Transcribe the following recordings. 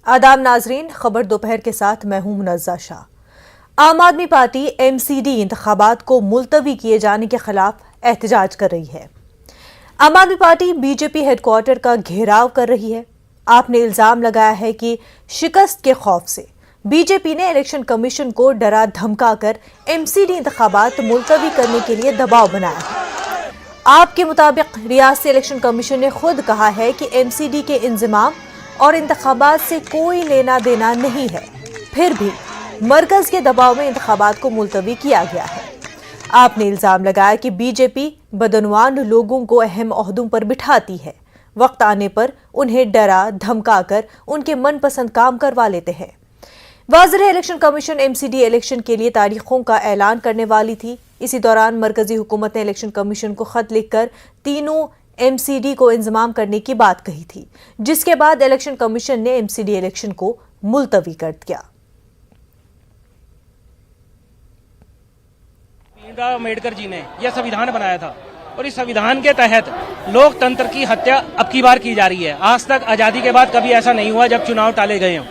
आदाब नाजरीन, खबर दोपहर के साथ मैं हूं मुनज़्ज़ा शाह। आम आदमी पार्टी MCD इंतखाबात को मुलतवी किए जाने के खिलाफ एहतजाज कर रही है। आम आदमी पार्टी BJP हेडक्वार्टर का घेराव कर रही है। आपने इल्जाम लगाया है कि शिकस्त के खौफ से BJP ने इलेक्शन कमीशन को डरा धमका कर MCD इंतखाबात मुलतवी करने के लिए दबाव बनाया है। आपके मुताबिक रियासती इलेक्शन कमीशन ने खुद कहा है कि MCD के इंजमाम और इंतखाबात से कोई लेना देना नहीं है, फिर भी मरकज के दबाव में इंतखाबात को मुलतवी किया गया है। आपने इल्जाम लगाया कि BJP बदनवान लोगों को अहम ओहदों पर बिठाती है, वक्त आने पर उन्हें डरा धमका कर उनके मनपसंद काम करवा लेते हैं। वाज़ेह है, इलेक्शन कमीशन MCD इलेक्शन के लिए तारीखों का ऐलान करने वाली थी। इसी दौरान मरकजी हुकूमत ने इलेक्शन कमीशन को खत लिखकर तीनों MCD को इंजमाम करने की बात कही थी, जिसके बाद इलेक्शन कमीशन ने MCD इलेक्शन को मुलतवी कर दिया। अम्बेडकर जी ने यह संविधान बनाया था और इस संविधान के तहत लोकतंत्र की हत्या अब की बार की जा रही है। आज तक आजादी के बाद कभी ऐसा नहीं हुआ जब चुनाव टाले गए हों।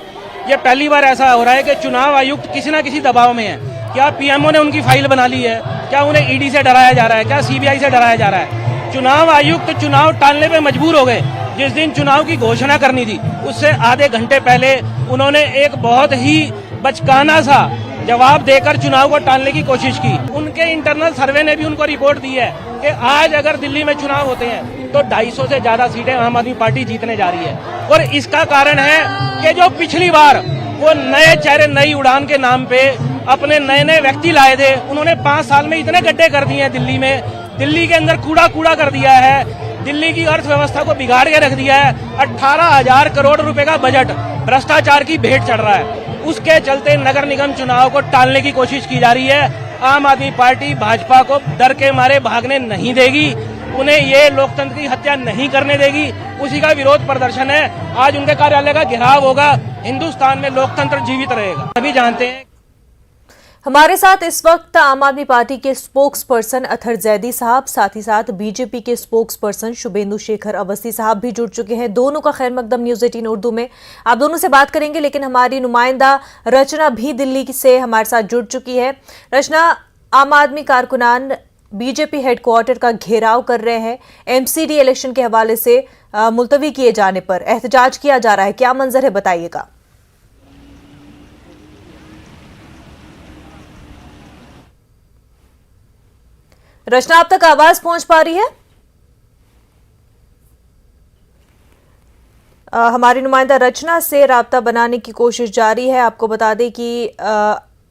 यह पहली बार ऐसा हो रहा है कि चुनाव आयुक्त किसी न किसी दबाव में है। क्या PMO ने उनकी फाइल बना ली है? क्या उन्हें ED से डराया जा रहा है? क्या CBI से डराया जा रहा है? चुनाव आयुक्त चुनाव टालने पे मजबूर हो गए। जिस दिन चुनाव की घोषणा करनी थी उससे आधे घंटे पहले उन्होंने एक बहुत ही बचकाना सा जवाब देकर चुनाव को टालने की कोशिश की। उनके इंटरनल सर्वे ने भी उनको रिपोर्ट दी है कि आज अगर दिल्ली में चुनाव होते हैं तो 250 से ज्यादा सीटें आम आदमी पार्टी जीतने जा रही है। और इसका कारण है कि जो पिछली बार वो नए चेहरे नई उड़ान के नाम पे अपने नए नए व्यक्ति लाए थे, उन्होंने 5 साल में इतने गड्ढे कर दिए हैं दिल्ली में। दिल्ली के अंदर कूड़ा कर दिया है। दिल्ली की अर्थव्यवस्था को बिगाड़ के रख दिया है। 18,000 करोड़ रुपए का बजट भ्रष्टाचार की भेंट चढ़ रहा है। उसके चलते नगर निगम चुनाव को टालने की कोशिश की जा रही है। आम आदमी पार्टी भाजपा को डर के मारे भागने नहीं देगी, उन्हें ये लोकतंत्र की हत्या नहीं करने देगी। उसी का विरोध प्रदर्शन है। आज उनके कार्यालय का घेराव होगा। हिंदुस्तान में लोकतंत्र जीवित रहेगा। सभी जानते हैं। हमारे साथ इस वक्त आम आदमी पार्टी के स्पोक्स पर्सन अतहर जैदी साहब, साथ ही साथ BJP के स्पोक्स पर्सन शुभेंदु शेखर अवस्थी साहब भी जुड़ चुके हैं। दोनों का खैर मकदम न्यूज़ 18 उर्दू में आप दोनों से बात करेंगे, लेकिन हमारी नुमाइंदा रचना भी दिल्ली से हमारे साथ जुड़ चुकी है। रचना, आम आदमी कारकुनान BJP हेडक्वार्टर का घेराव कर रहे हैं। MCD इलेक्शन के हवाले से मुलतवी किए जाने पर एहतजाज किया जा रहा है, क्या मंजर है, बताइएगा। रचना, आप तक आवाज पहुंच पा रही है? हमारी नुमाइंदा रचना से राब्ता बनाने की कोशिश जारी है। आपको बता दें कि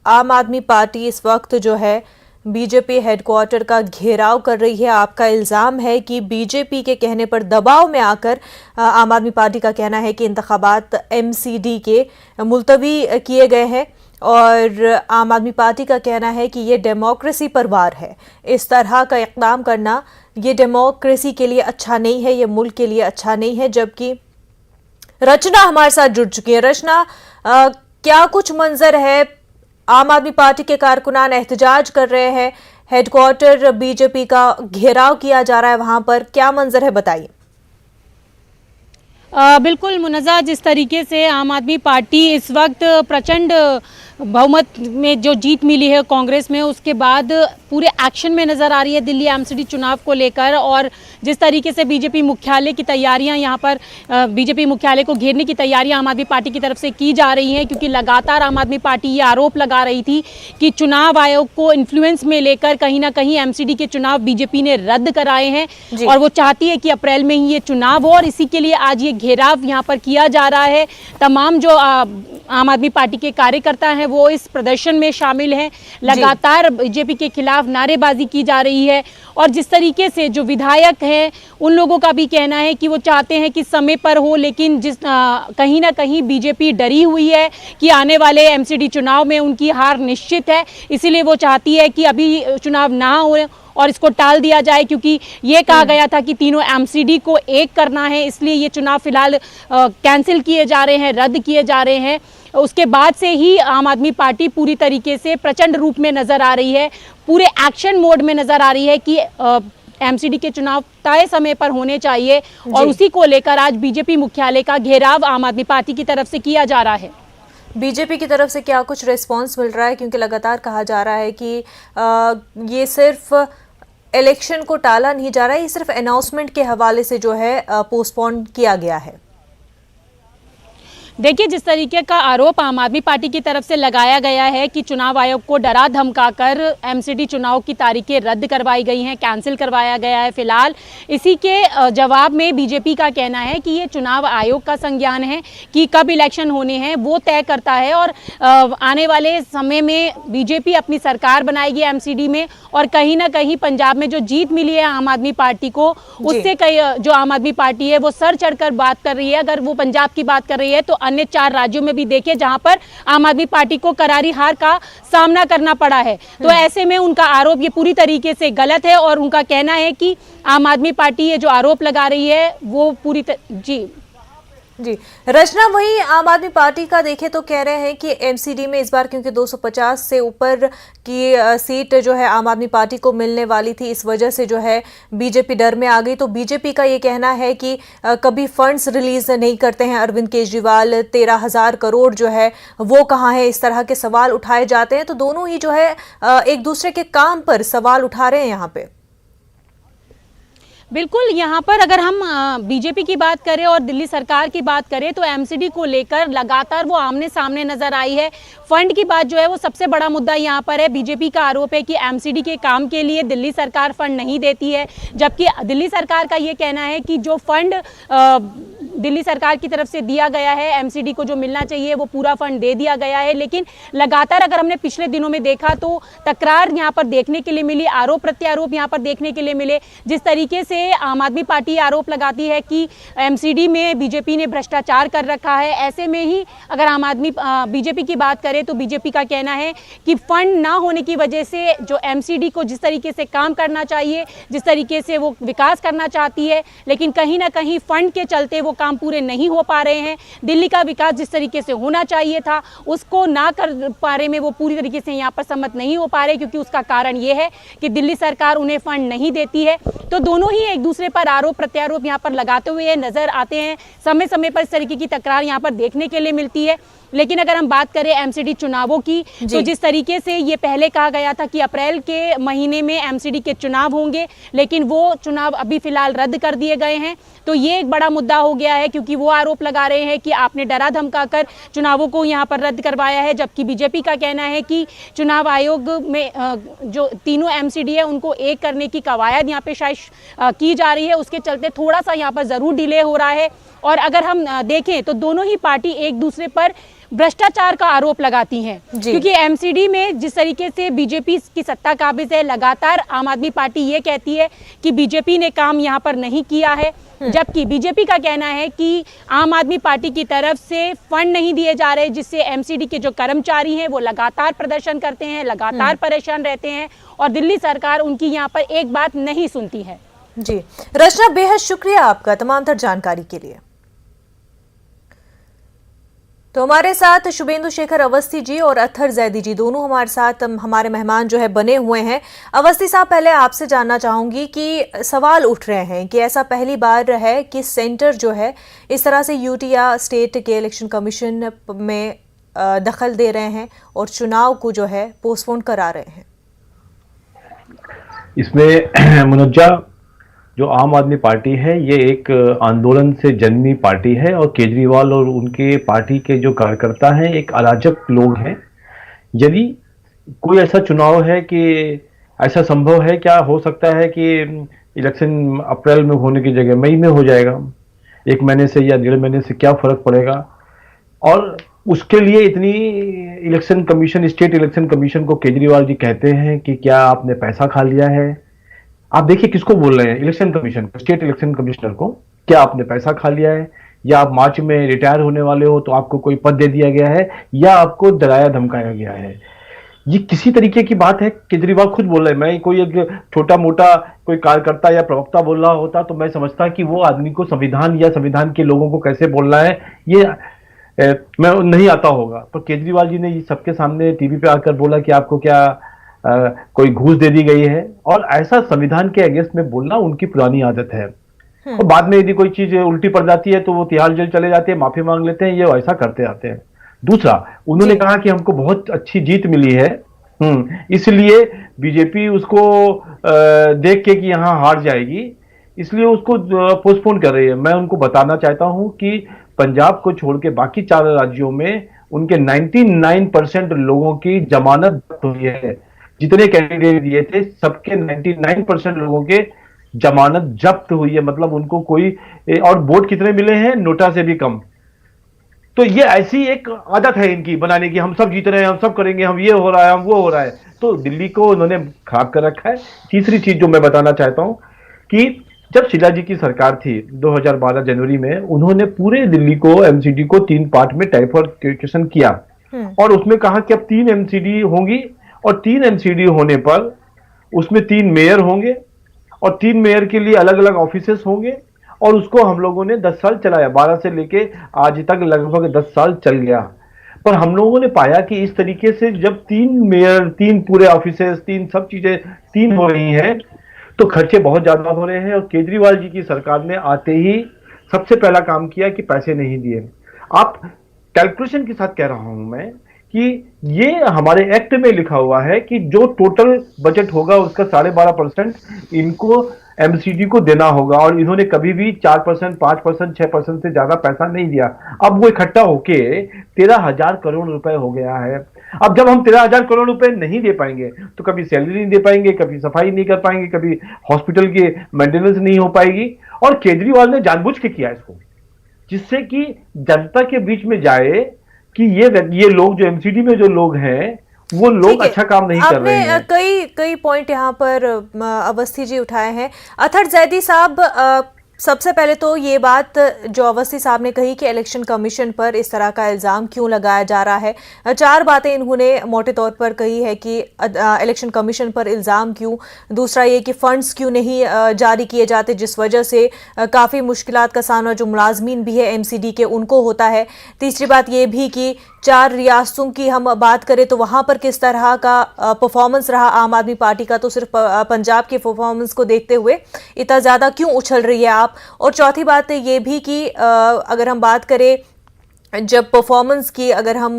आम आदमी पार्टी इस वक्त जो है BJP हेडक्वार्टर का घेराव कर रही है। आपका इल्जाम है कि BJP के कहने पर दबाव में आकर आम आदमी पार्टी का कहना है कि इंतखाबात MCD के मुलतवी किए गए हैं और आम आदमी पार्टी का कहना है कि ये डेमोक्रेसी पर वार है। इस तरह का इक़दाम करना ये डेमोक्रेसी के लिए अच्छा नहीं है, ये मुल्क के लिए अच्छा नहीं है। जबकि रचना हमारे साथ जुड़ चुकी है। रचना, क्या कुछ मंजर है? आम आदमी पार्टी के कारकुनान एहतजाज कर रहे हैं, हेडक्वार्टर BJP का घेराव किया जा रहा है, वहां पर क्या मंजर है, बताइए। बिल्कुल मुनज़्ज़ा, जिस तरीके से आम आदमी पार्टी इस वक्त प्रचंड बहुमत में जो जीत मिली है कांग्रेस में, उसके बाद पूरे एक्शन में नज़र आ रही है दिल्ली MCD चुनाव को लेकर। और जिस तरीके से BJP मुख्यालय की तैयारियां, यहाँ पर BJP मुख्यालय को घेरने की तैयारियां आम आदमी पार्टी की तरफ से की जा रही हैं, क्योंकि लगातार आम आदमी पार्टी ये आरोप लगा रही थी कि चुनाव आयोग को इन्फ्लुएंस में लेकर कहीं ना कहीं MCD के चुनाव BJP ने रद्द कराए हैं और वो चाहती है कि अप्रैल में ही ये चुनाव हो। और इसी के लिए आज ये घेराव यहाँ पर किया जा रहा है। तमाम जो आम आदमी पार्टी के कार्यकर्ता हैं वो इस प्रदर्शन में शामिल हैं। लगातार BJP के खिलाफ नारेबाजी की जा रही है। और जिस तरीके से जो विधायक हैं उन लोगों का भी कहना है कि वो चाहते हैं कि समय पर हो, लेकिन कहीं ना कहीं BJP डरी हुई है कि आने वाले MCD चुनाव में उनकी हार निश्चित है। इसीलिए वो चाहती है कि अभी चुनाव ना हो और इसको टाल दिया जाए, क्योंकि ये कहा गया था कि तीनों MCD को एक करना है, इसलिए ये चुनाव फिलहाल कैंसिल किए जा रहे हैं, रद्द किए जा रहे हैं। उसके बाद से ही आम आदमी पार्टी पूरी तरीके से प्रचंड रूप में नजर आ रही है, पूरे एक्शन मोड में नजर आ रही है कि एमसीडी के चुनाव तय समय पर होने चाहिए और उसी को लेकर आज बीजेपी मुख्यालय का घेराव आम आदमी पार्टी की तरफ से किया जा रहा है। बीजेपी की तरफ से क्या कुछ रिस्पांस मिल रहा है, क्योंकि लगातार कहा जा रहा है कि ये सिर्फ इलेक्शन को टाला नहीं जा रहा है, ये सिर्फ अनाउंसमेंट के हवाले से जो है पोस्टपोन किया गया है। देखिए, जिस तरीके का आरोप आम आदमी पार्टी की तरफ से लगाया गया है कि चुनाव आयोग को डरा धमकाकर एमसीडी चुनाव की तारीखें रद्द करवाई गई हैं, कैंसिल करवाया गया है फिलहाल, इसी के जवाब में बीजेपी का कहना है कि ये चुनाव आयोग का संज्ञान है कि कब इलेक्शन होने हैं वो तय करता है और आने वाले समय में बीजेपी अपनी सरकार बनाएगी एमसीडी में। और कहीं ना कहीं पंजाब में जो जीत मिली है आम आदमी पार्टी को, उससे कई जो आम आदमी पार्टी है वो सर चढ़कर बात कर रही है। अगर वो पंजाब की बात कर रही है तो अन्य 4 राज्यों में भी देखे जहां पर आम आदमी पार्टी को करारी हार का सामना करना पड़ा है। तो ऐसे में उनका आरोप ये पूरी तरीके से गलत है और उनका कहना है कि आम आदमी पार्टी ये जो आरोप लगा रही है वो जी रचना, वही आम आदमी पार्टी का देखें तो कह रहे हैं कि एमसीडी में इस बार क्योंकि 250 से ऊपर की सीट जो है आम आदमी पार्टी को मिलने वाली थी, इस वजह से जो है बीजेपी डर में आ गई। तो बीजेपी का ये कहना है कि कभी फंड्स रिलीज नहीं करते हैं अरविंद केजरीवाल, 13,000 करोड़ जो है वो कहाँ है, इस तरह के सवाल उठाए जाते हैं। तो दोनों ही जो है एक दूसरे के काम पर सवाल उठा रहे हैं यहाँ पे। बिल्कुल, यहाँ पर अगर हम बीजेपी की बात करें और दिल्ली सरकार की बात करें तो एमसीडी को लेकर लगातार वो आमने सामने नजर आई है। फंड की बात जो है वो सबसे बड़ा मुद्दा यहाँ पर है। बीजेपी का आरोप है कि एमसीडी के काम के लिए दिल्ली सरकार फंड नहीं देती है, जबकि दिल्ली सरकार का ये कहना है कि जो फंड दिल्ली सरकार की तरफ से दिया गया है, एमसीडी को जो मिलना चाहिए वो पूरा फंड दे दिया गया है। लेकिन लगातार अगर हमने पिछले दिनों में देखा तो तकरार यहाँ पर देखने के लिए मिली, आरोप प्रत्यारोप यहाँ पर देखने के लिए मिले। जिस तरीके से आम आदमी पार्टी आरोप लगाती है कि एमसीडी में बीजेपी ने भ्रष्टाचार कर रखा है, ऐसे में ही अगर बीजेपी की बात करें तो बीजेपी का कहना है कि फंड ना होने की वजह से जो एमसीडी को जिस तरीके से काम करना चाहिए, जिस तरीके से वो विकास करना चाहती है, लेकिन कहीं ना कहीं फंड के चलते वो काम पूरे नहीं हो पा रहे हैं। दिल्ली का विकास जिस तरीके से होना चाहिए था उसको ना कर पा रहे में वो पूरी तरीके से यहाँ पर सम्मत नहीं हो पा रहे, क्योंकि उसका कारण ये है कि दिल्ली सरकार उन्हें फंड नहीं देती है। तो दोनों ही एक दूसरे पर आरोप प्रत्यारोप यहाँ पर लगाते हुए नजर आते हैं। समय समय पर इस तरीके की तकरार यहाँ पर देखने के लिए मिलती है। लेकिन अगर हम बात करें एमसीडी चुनावों की, तो जिस तरीके से ये पहले कहा गया था कि अप्रैल के महीने में एमसीडी के चुनाव होंगे, लेकिन वो चुनाव अभी फिलहाल रद्द कर दिए गए हैं। तो ये एक बड़ा मुद्दा हो गया है, क्योंकि वो आरोप लगा रहे हैं कि आपने डरा धमकाकर चुनावों को यहाँ पर रद्द करवाया है, जबकि बीजेपी का कहना है कि चुनाव आयोग में जो तीनों एमसीडी है उनको एक करने की कवायद यहाँ पे शायद की जा रही है, उसके चलते थोड़ा सा यहाँ पर जरूर डिले हो रहा है। और अगर हम देखें तो दोनों ही पार्टी एक दूसरे पर भ्रष्टाचार का आरोप लगाती हैं, क्योंकि एमसीडी में जिस तरीके से बीजेपी की सत्ता काबिज है, लगातार आम आदमी पार्टी ये कहती है कि बीजेपी ने काम यहाँ पर नहीं किया है, जबकि बीजेपी का कहना है कि आम आदमी पार्टी की तरफ से फंड नहीं दिए जा रहे, जिससे एमसीडी के जो कर्मचारी हैं वो लगातार प्रदर्शन करते हैं, लगातार परेशान रहते हैं और दिल्ली सरकार उनकी यहाँ पर एक बात नहीं सुनती है। जी रचना, बेहद शुक्रिया आपका तमाम तर जानकारी के लिए। तो हमारे साथ शुभेंदु शेखर अवस्थी जी और अत्थर जैदी जी दोनों हमारे साथ हमारे मेहमान जो है बने हुए हैं। अवस्थी साहब, पहले आपसे जानना चाहूंगी कि सवाल उठ रहे हैं कि ऐसा पहली बार है कि सेंटर जो है इस तरह से यूटी या स्टेट के इलेक्शन कमीशन में दखल दे रहे हैं और चुनाव को जो है पोस्टपोन करा रहे हैं। इसमें मनोजा, जो आम आदमी पार्टी है ये एक आंदोलन से जन्मी पार्टी है और केजरीवाल और उनके पार्टी के जो कार्यकर्ता हैं एक अराजक लोग हैं। यदि कोई ऐसा चुनाव है कि ऐसा संभव है, क्या हो सकता है कि इलेक्शन अप्रैल में होने की जगह मई में हो जाएगा, 1 महीने से या 1.5 महीने से क्या फर्क पड़ेगा। और उसके लिए इतनी election commission, state election commission को केजरीवाल जी कहते हैं कि क्या आपने पैसा खा लिया है। आप देखिए किसको बोल रहे हैं, इलेक्शन कमीशन को, स्टेट इलेक्शन कमिश्नर को, क्या आपने पैसा खा लिया है, या आप मार्च में रिटायर होने वाले हो तो आपको कोई पद दे दिया गया है, या आपको डराया धमकाया गया है। ये किसी तरीके की बात है? केजरीवाल खुद बोल रहे हैं। मैं कोई एक छोटा मोटा कोई कार्यकर्ता या प्रवक्ता बोल रहा होता तो मैं समझता कि वो आदमी को संविधान या संविधान के लोगों को कैसे बोलना है ये मैं नहीं आता होगा। पर केजरीवाल जी ने ये सबके सामने टीवी पे आकर बोला कि आपको क्या कोई घूस दे दी गई है, और ऐसा संविधान के अगेंस्ट में बोलना उनकी पुरानी आदत है। और बाद में यदि कोई चीज उल्टी पड़ जाती है तो वो तिहाड़ जेल चले जाते हैं, माफी मांग लेते हैं, ये ऐसा करते आते हैं। दूसरा, उन्होंने कहा कि हमको बहुत अच्छी जीत मिली है, इसलिए बीजेपी उसको देख के कि यहाँ हार जाएगी, इसलिए उसको पोस्टपोन कर रही है। मैं उनको बताना चाहता हूं कि पंजाब को छोड़ के बाकी 4 राज्यों में उनके 99% लोगों की जमानत जब्त हुई है। जितने कैंडिडेट दिए थे सबके 99% लोगों के जमानत जब्त हुई है, मतलब उनको कोई, और वोट कितने मिले हैं, नोटा से भी कम। तो ये ऐसी एक आदत है इनकी बनाने की, हम सब जीत रहे हैं, हम सब करेंगे, हम ये हो रहा है, हम वो हो रहा है, तो दिल्ली को उन्होंने खराब कर रखा है। तीसरी चीज जो मैं बताना चाहता हूं कि जब शीला जी की सरकार थी 2012 जनवरी में, उन्होंने पूरे दिल्ली को, एमसीडी को 3 पार्ट में टाइफॉइकेशन किया, और उसमें कहा कि अब 3 एमसीडी होंगी, और 3 एमसीडी होने पर उसमें 3 मेयर होंगे, और 3 मेयर के लिए अलग अलग ऑफिसेस होंगे, और उसको हम लोगों ने 10 साल चलाया, 12 से लेके आज तक लगभग 10 साल चल गया। पर हम लोगों ने पाया कि इस तरीके से जब 3 मेयर, 3 पूरे ऑफिसेस, 3 सब चीजें 3 हो रही हैं, तो खर्चे बहुत ज्यादा हो रहे हैं। और केजरीवाल जी की सरकार ने आते ही सबसे पहला काम किया कि पैसे नहीं दिए। आप कैलकुलेशन के साथ कह रहा हूं मैं कि ये हमारे एक्ट में लिखा हुआ है कि जो टोटल बजट होगा उसका 12.5% इनको एमसीडी को देना होगा, और इन्होंने कभी भी 4%, 5%, 6% से ज्यादा पैसा नहीं दिया। अब वो इकट्ठा होके 13,000 करोड़ रुपए हो गया है। अब जब हम 13,000 करोड़ रुपए नहीं दे पाएंगे तो कभी सैलरी नहीं दे पाएंगे, कभी सफाई नहीं कर पाएंगे, कभी हॉस्पिटल की मेंटेनेंस नहीं हो पाएगी। और केजरीवाल ने जानबूझ के किया इसको, जिससे कि जनता के बीच में जाए कि ये लोग जो एमसीडी में जो लोग हैं वो लोग अच्छा काम नहीं कर रहे हैं। कई पॉइंट यहाँ पर अवस्थी जी उठाए हैं। अथर जैदी साहब, सबसे पहले तो ये बात जो अवस्थी साहब ने कही कि इलेक्शन कमीशन पर इस तरह का इल्ज़ाम क्यों लगाया जा रहा है, 4 बातें इन्होंने मोटे तौर पर कही है कि इलेक्शन कमीशन पर इल्ज़ाम क्यों। दूसरा ये कि फ़ंड्स क्यों नहीं जारी किए जाते, जिस वजह से काफ़ी मुश्किलात का सामना जो मुलाजमीन भी है एमसीडी के उनको होता है। तीसरी बात ये भी कि 4 रियासतों की हम बात करें तो वहाँ पर किस तरह का परफॉर्मेंस रहा आम आदमी पार्टी का, तो सिर्फ पंजाब के परफॉर्मेंस को देखते हुए इतना ज़्यादा क्यों उछल रही है आप। और चौथी बात ये भी कि अगर हम बात करें जब परफॉर्मेंस की, अगर हम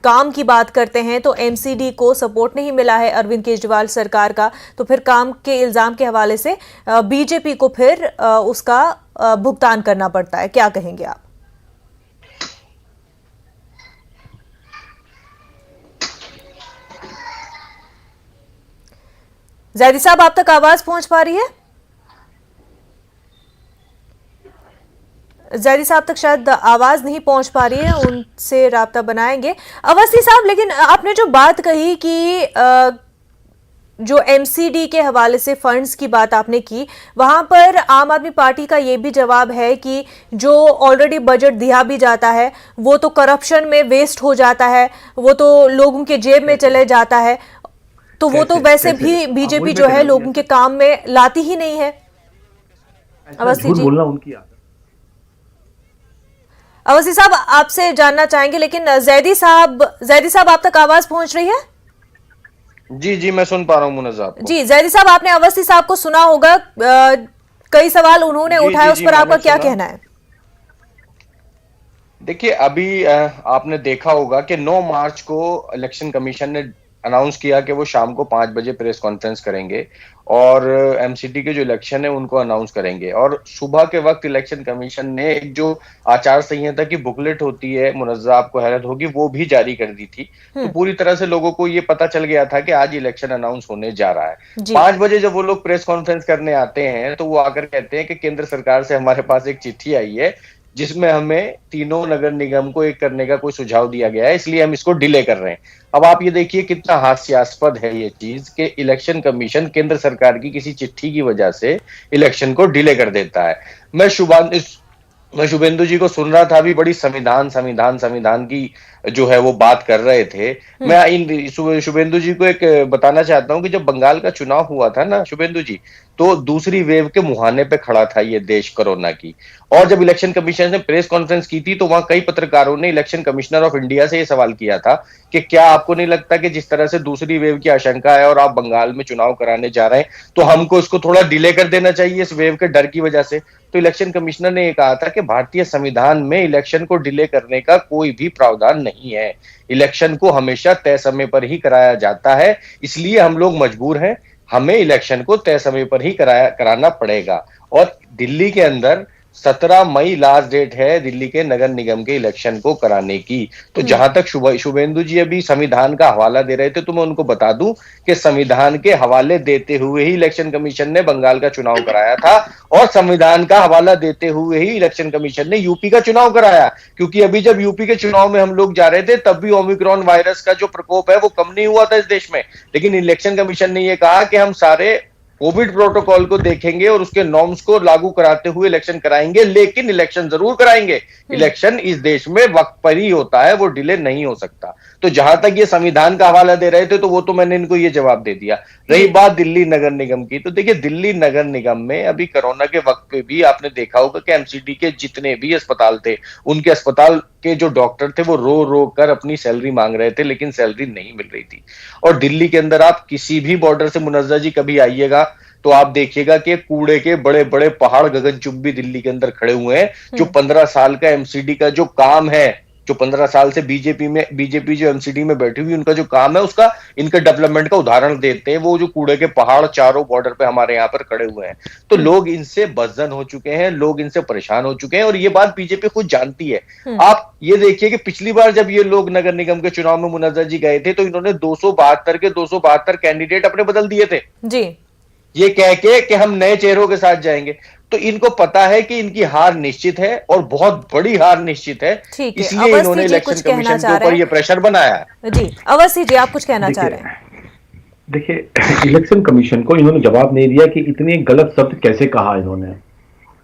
काम की बात करते हैं तो एमसीडी को सपोर्ट नहीं मिला है अरविंद केजरीवाल सरकार का, तो फिर काम के इल्ज़ाम के हवाले से बीजेपी को फिर उसका भुगतान करना पड़ता है। क्या कहेंगे आप? जैदी साहब, आप तक आवाज पहुंच पा रही है? जैदी साहब तक शायद आवाज नहीं पहुंच पा रही है, उनसे राब्ता बनाएंगे। अवस्थी साहब, लेकिन आपने जो बात कही कि जो एमसीडी के हवाले से फंड्स की बात आपने की, वहां पर आम आदमी पार्टी का ये भी जवाब है कि जो ऑलरेडी बजट दिया भी जाता है वो तो करप्शन में वेस्ट हो जाता है, वो तो लोगों के जेब में चले जाता है, तो वो तो वैसे भी बीजेपी जो है लोगों के काम में लाती ही नहीं है। अवस्थी जी, बोलना उनकी आदत। अवस्थी साहब, आपसे जानना चाहेंगे, लेकिन जैदी साहब आप तक आवाज पहुंच रही है? जी मैं सुन पा रहा हूँ मुनज़्ज़ा आपको। जी जैदी साहब, आपने अवस्थी साहब को सुना होगा, कई सवाल उन्होंने उठाए, उस पर आपका क्या कहना है? देखिए, अभी आपने देखा होगा कि 9 मार्च को इलेक्शन कमीशन ने अनाउंस किया कि वो शाम को 5 बजे प्रेस कॉन्फ्रेंस करेंगे और एमसीडी के जो इलेक्शन है उनको अनाउंस करेंगे। और सुबह के वक्त इलेक्शन कमीशन ने एक जो आचार संहिता की बुकलेट होती है, मुनज़्ज़ा आपको हैरत होगी, वो भी जारी कर दी थी। तो पूरी तरह से लोगों को ये पता चल गया था कि आज इलेक्शन अनाउंस होने जा रहा है। 5 बजे जब वो लोग प्रेस कॉन्फ्रेंस करने आते हैं तो वो आकर कहते हैं कि केंद्र सरकार से हमारे पास एक चिट्ठी आई है जिसमें हमें तीनों नगर निगम को एक करने का कोई सुझाव दिया गया है, इसलिए हम इसको डिले कर रहे हैं। अब आप ये देखिए कितना हास्यास्पद है ये चीज कि इलेक्शन कमीशन केंद्र सरकार की किसी चिट्ठी की वजह से इलेक्शन को डिले कर देता है। मैं शुभेंदु जी को सुन रहा था, अभी बड़ी संविधान की जो है वो बात कर रहे थे। मैं शुभेंदु जी को एक बताना चाहता हूं कि जब बंगाल का चुनाव हुआ था ना शुभेंदु जी, तो दूसरी वेव के मुहाने पे खड़ा था ये देश कोरोना की। और जब इलेक्शन कमीशन ने प्रेस कॉन्फ्रेंस की थी तो वहां कई पत्रकारों ने इलेक्शन कमिश्नर ऑफ इंडिया से ये सवाल किया था कि क्या आपको नहीं लगता कि जिस तरह से दूसरी वेव की आशंका है और आप बंगाल में चुनाव कराने जा रहे हैं तो हमको इसको थोड़ा डिले कर देना चाहिए इस वेव के डर की वजह से। तो इलेक्शन कमिश्नर ने यह कहा था कि भारतीय संविधान में इलेक्शन को डिले करने का कोई भी प्रावधान नहीं है, इलेक्शन को हमेशा तय समय पर ही कराया जाता है, इसलिए हम लोग मजबूर हैं, हमें इलेक्शन को तय समय पर ही कराना पड़ेगा। और दिल्ली के अंदर 17 मई लास्ट डेट है दिल्ली के नगर निगम के इलेक्शन को कराने की। तो जहां तक शुभेंदु जी अभी संविधान का हवाला दे रहे थे तो मैं उनको बता दूं कि संविधान के हवाले देते हुए ही इलेक्शन कमीशन ने बंगाल का चुनाव कराया था और संविधान का हवाला देते हुए ही इलेक्शन कमीशन ने यूपी का चुनाव कराया। क्योंकि अभी जब यूपी के चुनाव में हम लोग जा रहे थे तब भी ओमिक्रॉन वायरस का जो प्रकोप है वो कम नहीं हुआ था इस देश में, लेकिन इलेक्शन कमीशन ने यह कहा कि हम सारे कोविड प्रोटोकॉल को देखेंगे और उसके नॉर्म्स को लागू कराते हुए इलेक्शन कराएंगे, लेकिन इलेक्शन जरूर कराएंगे। इलेक्शन इस देश में वक्त पर ही होता है, वो डिले नहीं हो सकता। तो जहां तक ये संविधान का हवाला दे रहे थे तो वो तो मैंने इनको ये जवाब दे दिया। रही बात दिल्ली नगर निगम की, तो देखिए दिल्ली नगर निगम में अभी कोरोना के वक्त पे भी आपने देखा होगा कि एमसीडी के जितने भी अस्पताल थे उनके अस्पताल के जो डॉक्टर थे वो रो रो कर अपनी सैलरी मांग रहे थे, लेकिन सैलरी नहीं मिल रही थी। और दिल्ली के अंदर आप किसी भी बॉर्डर से मुनव्वर जी कभी आइएगा तो आप देखिएगा कि कूड़े के बड़े बड़े पहाड़ गगनचुंबी दिल्ली के अंदर खड़े हुए हैं। जो 15 साल का एमसीडी का जो काम है, जो 15 साल से बीजेपी जो एमसीडी में बैठी हुई उनका जो काम है उसका इनका डेवलपमेंट का उदाहरण देते हैं। वो जो कूड़े के पहाड़ चारों बॉर्डर पे हमारे यहाँ पर खड़े हुए हैं, तो लोग इनसे बदजन हो चुके हैं, लोग इनसे परेशान हो चुके हैं और ये बात बीजेपी खुद जानती है। आप ये देखिए कि पिछली बार जब ये लोग नगर निगम के चुनाव में मुनव्वर जी गए थे तो इन्होंने 272 के 272 कैंडिडेट अपने बदल दिए थे जी, ये कह के कि हम नए चेहरों के साथ जाएंगे। तो इनको पता है कि इनकी हार निश्चित है और बहुत बड़ी हार निश्चित है, इसलिए इन्होंने इलेक्शन कमीशन के ऊपर ये प्रेशर बनाया है। जी अवस्थी जी, आप कुछ कहना चाह रहे हैं? देखिए इलेक्शन कमीशन को इन्होंने जवाब नहीं दिया कि इतने गलत शब्द कैसे कहा इन्होंने,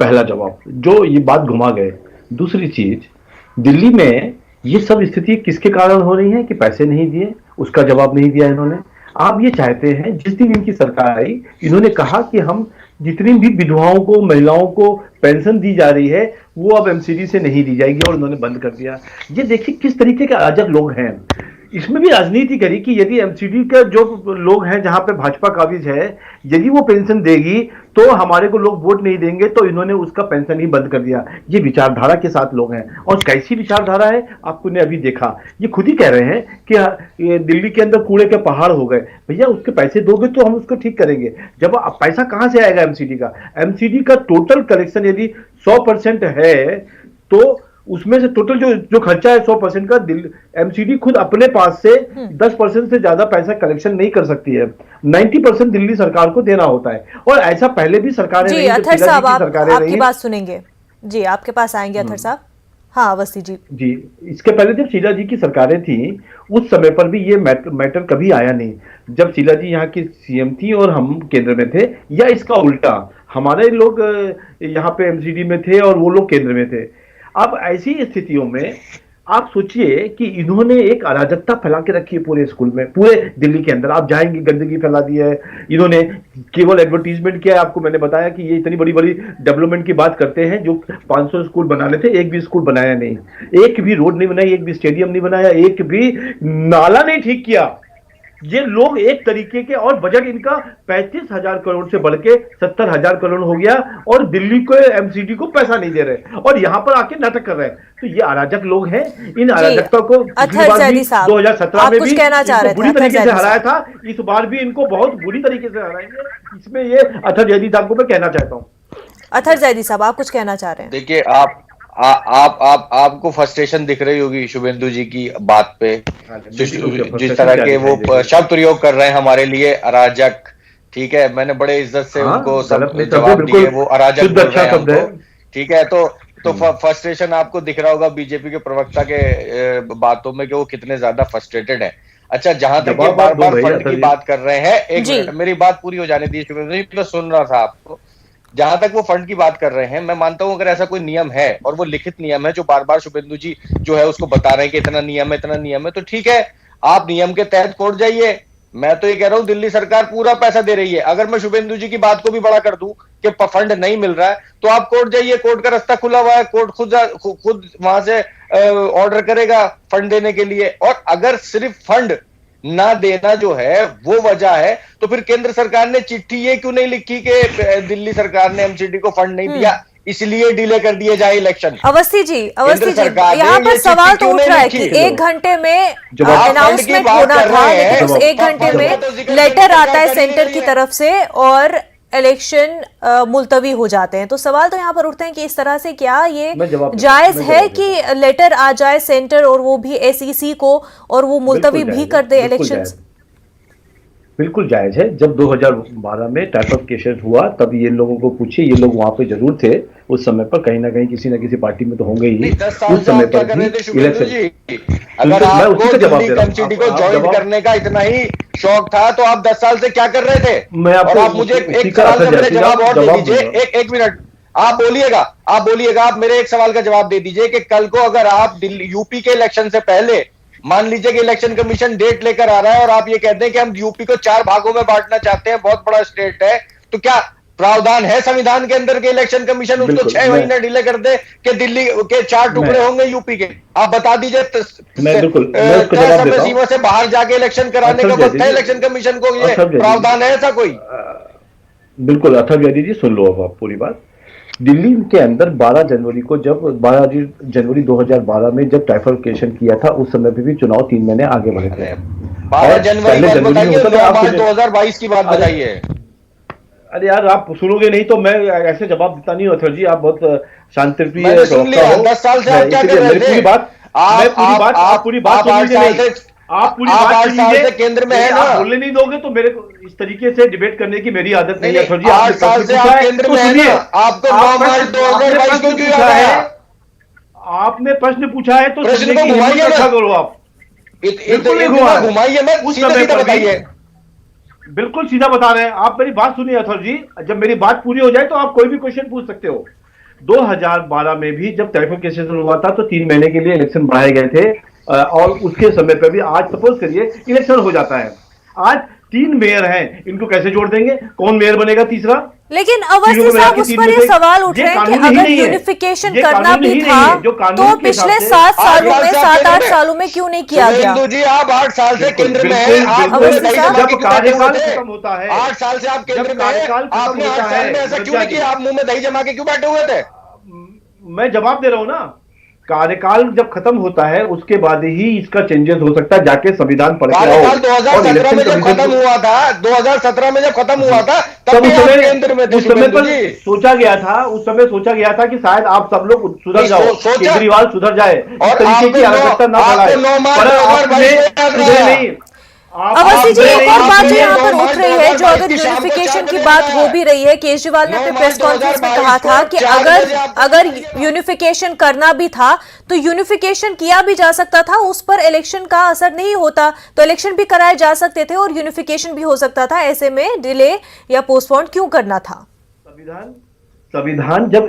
पहला जवाब जो ये बात घुमा गए। दूसरी चीज, दिल्ली में ये सब स्थिति किसके कारण हो रही है कि पैसे नहीं दिए, उसका जवाब नहीं दिया इन्होंने। आप ये चाहते हैं, जिस दिन इनकी सरकार आई इन्होंने कहा कि हम जितनी भी विधवाओं को महिलाओं को पेंशन दी जा रही है वो अब एमसीडी से नहीं दी जाएगी और उन्होंने बंद कर दिया। ये देखिए किस तरीके के अराजक लोग हैं। इसमें भी राजनीति करी कि यदि एमसीडी का जो लोग हैं जहां पे भाजपा काबिज है, यदि वो पेंशन देगी तो हमारे को लोग वोट नहीं देंगे, तो इन्होंने उसका पेंशन ही बंद कर दिया। ये विचारधारा के साथ लोग हैं। और कैसी विचारधारा है आपको ने अभी देखा, ये खुद ही कह रहे हैं कि दिल्ली के अंदर कूड़े के पहाड़ हो गए। भैया उसके पैसे दोगे तो हम उसको ठीक करेंगे। जब पैसा कहां से आएगा एमसीडी का? एमसीडी का टोटल कलेक्शन यदि 100% है तो उसमें से टोटल जो खर्चा है 100% का एमसीडी खुद अपने पास से 10% से ज्यादा पैसा कलेक्शन नहीं कर सकती है। 90% दिल्ली सरकार को देना होता है। और ऐसा पहले भी सरकारें जी अथर साहब, आपकी बात सुनेंगे जी, आपके पास आएंगे अथर साहब। हाँ अवस्थी जी। जी, इसके पहले जब शीला जी की सरकारें थी उस समय पर भी ये मैटर कभी आया नहीं। जब शीला जी यहाँ की सीएम थी और हम केंद्र में थे, या इसका उल्टा, हमारे लोग यहाँ पे एमसीडी में थे और वो लोग केंद्र में थे। अब ऐसी स्थितियों में आप सोचिए कि इन्होंने एक अराजकता फैला के रखी है पूरे स्कूल में, पूरे दिल्ली के अंदर। आप जाएंगे गंदगी फैला दी है इन्होंने, केवल एडवर्टीजमेंट किया है। आपको मैंने बताया कि ये इतनी बड़ी बड़ी डेवलपमेंट की बात करते हैं, जो 500 स्कूल बनाने थे, एक भी स्कूल बनाया नहीं, एक भी रोड नहीं बनाई, एक भी स्टेडियम नहीं बनाया, एक भी नाला नहीं ठीक किया। ये लोग एक तरीके के, और बजट इनका 35,000 करोड़ से बढ़ के 70,000 करोड़ हो गया और दिल्ली को एमसीडी को पैसा नहीं दे रहे और यहां पर आके नाटक कर रहे हैं। तो ये अराजक लोग हैं। इन अराजकता को 2017 में भी बुरी तरीके से हराया था, इस बार भी इनको बहुत बुरी तरीके से हराएंगे। इसमें ये अथर जैदी साहब को मैं कहना चाहता हूँ। अथर जैदी साहब, आप कुछ कहना चाह रहे हैं? देखिए आपको फ्रस्ट्रेशन दिख रही होगी शुभेंदु जी की बात पे, जिस तरह के वो शब्द प्रयोग कर रहे हैं हमारे लिए, अराजक। ठीक है, मैंने बड़े इज्जत से उनको सब जवाब दिए, वो अराजक बोल रहे हैं हमको। ठीक है, तो फ्रस्ट्रेशन आपको दिख रहा होगा बीजेपी के प्रवक्ता के बातों में कि वो कितने ज्यादा फ्रस्ट्रेटेड है। अच्छा, जहां तक ये बार बार फंड की बात कर रहे हैं, एक मिनट मेरी बात पूरी हो जाने दी शुभेंदु जी, मैं सुन रहा था आपको। जहां तक वो फंड की बात कर रहे हैं, मैं मानता हूं अगर ऐसा कोई नियम है और वो लिखित नियम है जो बार बार शुभेंदु जी जो है उसको बता रहे हैं कि इतना नियम है, इतना नियम है, तो ठीक है, आप नियम के तहत कोर्ट जाइए, मैं तो ये कह रहा हूं दिल्ली सरकार पूरा पैसा दे रही है। अगर मैं शुभेंदु जी की बात को भी बड़ा कर दूं कि फंड नहीं मिल रहा है, तो आप कोर्ट जाइए, कोर्ट का रास्ता खुला हुआ है, कोर्ट खुद वहां से ऑर्डर करेगा फंड देने के लिए। और अगर सिर्फ फंड ना देना जो है वो वजह है, तो फिर केंद्र सरकार ने चिट्ठी ये क्यों नहीं लिखी कि दिल्ली सरकार ने एमसीडी को फंड नहीं दिया, इसलिए डिले कर दिए जाए इलेक्शन। अवस्थी जी यहाँ पर सवाल तो उठ रहा है कि 1 घंटे में अनाउंसमेंट होना था, लेकिन उस 1 घंटे में लेटर आता है सेंटर की तरफ से और इलेक्शन मुलतवी हो जाते हैं। तो सवाल तो यहाँ पर उठते हैं कि इस तरह से क्या ये जायज है कि लेटर आ जाए सेंटर और वो भी एसईसी को और वो मुलतवी भी कर दे इलेक्शन? बिल्कुल जायज है। जब 2012 में टाइप ऑफ केसेस हुआ तब ये लोगों को पूछिए, ये लोग वहां पे जरूर थे उस समय पर, कहीं ना कहीं किसी ना किसी पार्टी में तो होंगे ही। उस समय पर भी इलेक्शन, अगर आपको दिल्ली एमसीडी को ज्वाइन करने का इतना ही शौक था तो आप 10 साल से क्या कर रहे थे? मैं आपको, और आप मुझे एक सवाल का मेरे जवाब और दे दीजिए। एक मिनट आप बोलिएगा, आप मेरे एक सवाल का जवाब दे दीजिए कि कल को अगर आप दिल्ली यूपी के इलेक्शन से पहले मान लीजिए कि इलेक्शन कमीशन डेट लेकर आ रहा है और आप ये कहते हैं कि हम यूपी को 4 भागों में बांटना चाहते हैं, बहुत बड़ा स्टेट है, तो क्या प्रावधान है संविधान के अंदर के इलेक्शन कमीशन उसको 6 महीने डिले कर दे कि दिल्ली के 4 टुकड़े होंगे यूपी के? आप बता दीजिए। समय सीमा से बाहर जाके इलेक्शन कराने का वक्त है इलेक्शन कमीशन को, ये प्रावधान है ऐसा कोई? बिल्कुल अथर्व यादी जी सुन लो अब आप पूरी बात। दिल्ली के अंदर 12 जनवरी 2012 में जब ट्राइफरकेशन किया था उस समय पे भी चुनाव 3 महीने आगे बढ़े थे। 12 जनवरी 2022 की बात बताइए। अरे यार आप सुनोगे नहीं तो मैं ऐसे जवाब देता नहीं हूँ अथर्व जी, आप बहुत शांतिप्रिय। 10 साल से आप क्या कर रहे थे? पूरी बात आप पूरी बात लीजिए, केंद्र में है ना, बोलने नहीं दोगे तो मेरे को इस तरीके से डिबेट करने की मेरी आदत नहीं है। 8 साल से आप केंद्र में है ना, आपको 9 मार्च 2022 को क्यों याद आया? आपने प्रश्न पूछा है तो प्रश्न को घुमाइए मत, करो आप घुमाइए मत, सीधा बताइए। बिल्कुल सीधा बता रहे हैं आप, मेरी बात सुनिए अथर्व जी, जब मेरी बात पूरी हो जाए तो आप कोई भी क्वेश्चन पूछ सकते हो। 2012 में भी जब ट्राइफरकेशन हुआ था तो 3 महीने के लिए इलेक्शन बढ़ाए गए थे और उसके समय पे भी आज सपोज करिए इलेक्शन हो जाता है, आज 3 मेयर हैं, इनको कैसे जोड़ देंगे? कौन मेयर बनेगा तीसरा? लेकिन अवस्थी साहब उस पर ये सवाल उठ रहे हैं कि अगर यूनिफिकेशन करना भी था तो पिछले 7 सालों में 7-8 सालों में क्यों नहीं किया गया? जी आप 8 साल से केंद्र में हैं, जब कार्यकाल खत्म होता है, 8 साल से आप केंद्र में हैं, आपने 8 साल में ऐसा क्यों नहीं किया? आप मुंह में दही जमा के क्यों बैठे हुए थे? मैं जवाब दे रहा हूं ना, कार्यकाल जब खत्म होता है उसके बाद ही इसका चेंजेस हो सकता है, जाके संविधान पढ़ के आओ। 2017 में जब खत्म हुआ था, 2017 में जब खत्म हुआ था तब उस समय पर सोचा गया था, उस समय सोचा गया था कि शायद आप सब लोग सुधर जाओ, केजरीवाल सुधर जाए, इस तरीके की आवश्यकता न बढ़ाए। अवस्थी जी एक और बात जो यहाँ पर उठ रही है, जो अगर यूनिफिकेशन की बात हो भी रही है, केजरीवाल ने अपने प्रेस कॉन्फ्रेंस में कहा था कि अगर यूनिफिकेशन करना भी था तो यूनिफिकेशन किया भी जा सकता था, उस पर इलेक्शन का असर नहीं होता, तो इलेक्शन भी कराए जा सकते थे और यूनिफिकेशन भी हो सकता था, ऐसे में डिले या पोस्टपोन क्यों करना था? संविधान जब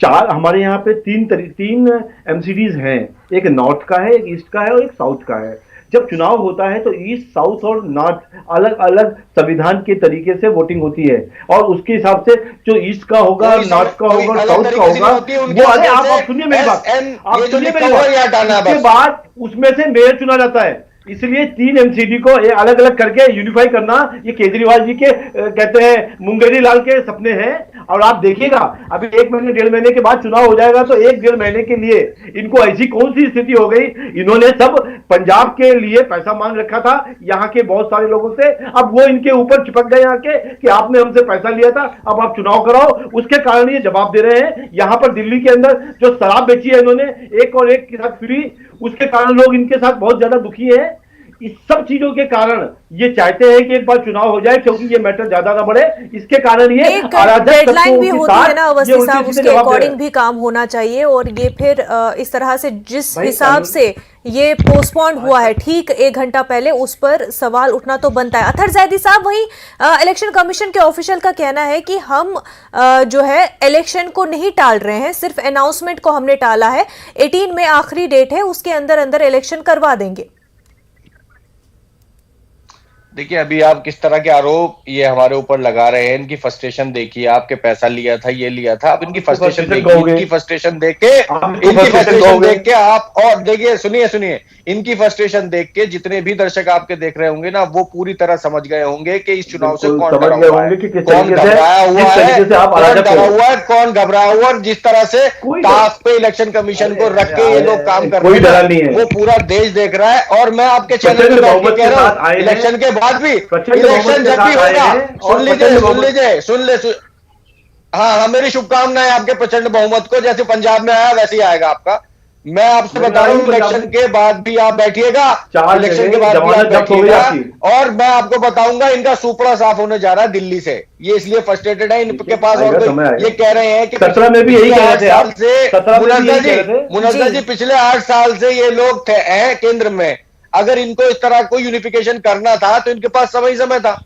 4 हमारे यहाँ पे 3 एमसीडीज हैं, एक नॉर्थ का है, एक ईस्ट का है और एक साउथ का है। जब चुनाव होता है तो ईस्ट, साउथ और नॉर्थ अलग अलग संविधान के तरीके से वोटिंग होती है और उसके हिसाब से जो ईस्ट का होगा, नॉर्थ का होगा, साउथ का होगा, वो आगे आप सुनिए मेरी बात, आप सुनिए मेरी बात, उसके बाद उसमें से मेयर चुना जाता है। इसलिए 3 एमसीडी को अलग अलग करके यूनिफाई करना ये केजरीवाल जी के कहते हैं मुंगेरी लाल के सपने हैं। और आप देखिएगा अभी 1 महीने 1.5 महीने के बाद चुनाव हो जाएगा तो 1-1.5 महीने के लिए इनको ऐसी कौन सी स्थिति हो गई, इन्होंने सब पंजाब के लिए पैसा मांग रखा था यहाँ के बहुत सारे लोगों से, अब वो इनके ऊपर चिपक गए यहाँ के कि आपने हमसे पैसा लिया था, अब आप चुनाव कराओ। उसके कारण ये जवाब दे रहे हैं। यहाँ पर दिल्ली के अंदर जो शराब बेची है इन्होंने एक और एक के साथ फ्री, उसके कारण लोग इनके साथ बहुत ज्यादा दुखी है। इस सब चीजों के कारण ये चाहते हैं कि एक बार चुनाव हो जाए क्योंकि ये मैटर ज्यादा ना बढ़े, इसके कारण ये डेडलाइन भी होती है ना अवस्थी साहब, उसके अकॉर्डिंग भी काम होना चाहिए। और ये फिर इस तरह से जिस हिसाब से ये पोस्टपोन हुआ है ठीक 1 घंटा पहले, उस पर सवाल उठना तो बनता है। अथर जैदी साहब, वही इलेक्शन कमीशन के ऑफिशियल का कहना है कि हम जो है इलेक्शन को नहीं टाल रहे हैं, सिर्फ अनाउंसमेंट को हमने टाला है, 18 में आखिरी डेट है, उसके अंदर अंदर इलेक्शन करवा देंगे। देखिए, अभी आप किस तरह के आरोप ये हमारे ऊपर लगा रहे हैं, इनकी फ्रस्ट्रेशन देखिए, आपके पैसा लिया था, ये लिया था, अब इनकी फ्रस्ट्रेशन देखिए, इनकी फ्रस्ट्रेशन देख के आप, और देखिए, सुनिए, इनकी फ्रस्ट्रेशन देख के जितने भी दर्शक आपके देख रहे होंगे ना, वो पूरी तरह समझ गए होंगे कि इस चुनाव से कौन डरा हुआ है, कौन घबराया हुआ है, कौन डरा हुआ है, कौन घबराया हुआ है। जिस तरह से टास्क पे इलेक्शन कमीशन को रख के ये लोग काम कर रहे हैं, वो पूरा देश देख रहा है। और मैं आपके चैनल पे बैठ के कह रहा हूँ, इलेक्शन के बाद भी, इलेक्शन जब भी होगा, सुन ले, हाँ, मेरी शुभकामनाएं आपके प्रचंड बहुमत को, जैसे पंजाब में आया वैसे ही आएगा आपका। मैं आपसे बता रहा हूँ, इलेक्शन के बाद भी आप बैठिएगा, इलेक्शन के बाद भी आप बैठिएगा, और मैं आपको बताऊंगा, इनका सुपड़ा साफ होने जा रहा है दिल्ली से। ये इसलिए फ्रस्ट्रेटेड है, इनके पास और कोई, ये कह रहे हैं कि 17 में भी यही कह रहे थे आप, मुनव्वर जी पिछले 8 साल से ये लोग हैं केंद्र में। अगर इनको इस तरह कोई यूनिफिकेशन करना था तो इनके पास समय था।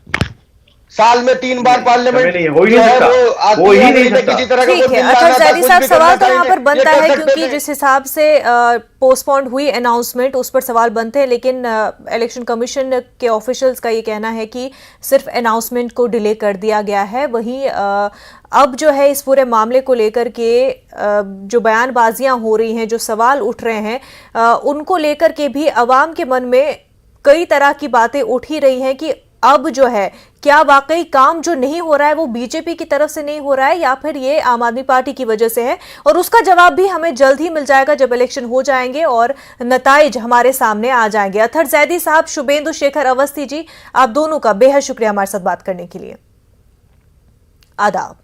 साल में 3 बार पार्लियामेंट हो ही नहीं सकता। किसी तरह का ठीक है। अतहर जैदी साहब, सवाल तो यहाँ पर बनता है, क्योंकि जिस हिसाब से पोस्टपोन्ड हुई अनाउंसमेंट, उस पर सवाल बनते हैं, लेकिन इलेक्शन कमीशन के ऑफिशियल्स का ये कहना है कि सिर्फ अनाउंसमेंट को डिले कर दिया गया है। वहीं अब जो है इस पूरे मामले को लेकर के जो बयानबाजियां हो रही हैं, जो सवाल उठ रहे हैं, उनको लेकर के भी अवाम के मन में कई तरह की बातें उठ ही रही हैं कि अब जो है क्या वाकई काम जो नहीं हो रहा है वो बीजेपी की तरफ से नहीं हो रहा है, या फिर ये आम आदमी पार्टी की वजह से है। और उसका जवाब भी हमें जल्द ही मिल जाएगा जब इलेक्शन हो जाएंगे और नताइज हमारे सामने आ जाएंगे। अतहर जैदी साहब, शुभेंदु शेखर अवस्थी जी, आप दोनों का बेहद शुक्रिया हमारे साथ बात करने के लिए। आदाब।